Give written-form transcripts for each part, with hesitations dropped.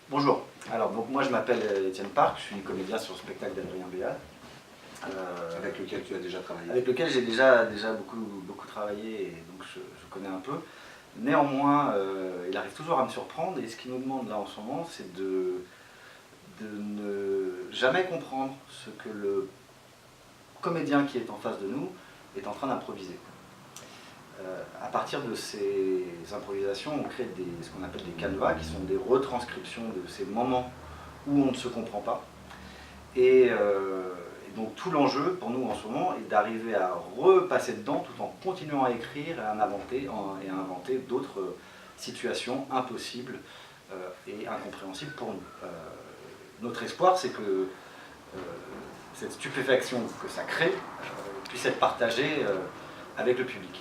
Bonjour, alors donc moi je m'appelle Étienne Parc, je suis comédien sur le spectacle d'Adrien Béal. Avec lequel tu as déjà travaillé. Avec lequel j'ai déjà beaucoup travaillé et donc je connais un peu. Néanmoins, il arrive toujours à me surprendre et ce qu'il nous demande là en ce moment, c'est de ne jamais comprendre ce que le comédien qui est en face de nous est en train d'improviser. À partir de ces improvisations, on crée ce qu'on appelle des canevas, qui sont des retranscriptions de ces moments où on ne se comprend pas. Et donc tout l'enjeu pour nous en ce moment est d'arriver à repasser dedans tout en continuant à écrire et à inventer d'autres situations impossibles et incompréhensibles pour nous. Notre espoir, c'est que cette stupéfaction que ça crée puisse être partagée avec le public.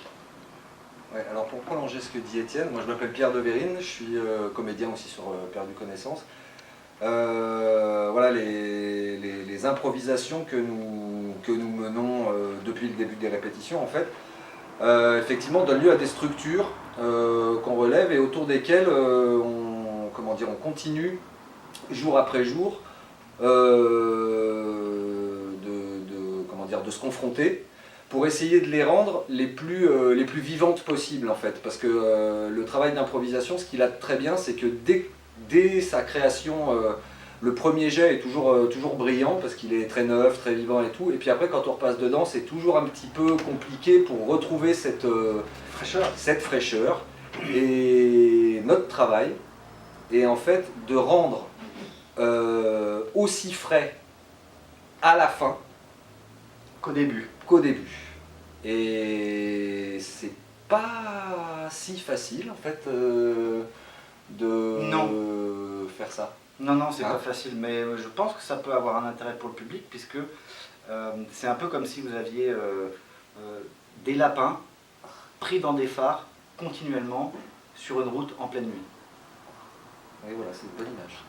Ouais, alors pour prolonger ce que dit Étienne, moi je m'appelle Pierre de Vérine, je suis comédien aussi sur Perdu Connaissance. Voilà les improvisations que nous menons depuis le début des répétitions en fait, effectivement donnent lieu à des structures qu'on relève et autour desquelles on continue jour après jour de se confronter pour essayer de les rendre les plus vivantes possibles en fait. Parce que le travail d'improvisation, ce qu'il a de très bien, c'est que dès sa création, le premier jet est toujours brillant parce qu'il est très neuf, très vivant et tout. Et puis après, quand on repasse dedans, c'est toujours un petit peu compliqué pour retrouver cette fraîcheur. Et notre travail est en fait de rendre aussi frais à la fin Qu'au début. Et c'est pas si facile en fait de faire ça. Non, c'est pas facile, mais je pense que ça peut avoir un intérêt pour le public puisque c'est un peu comme si vous aviez des lapins pris dans des phares continuellement sur une route en pleine nuit. Et voilà, c'est une bonne image.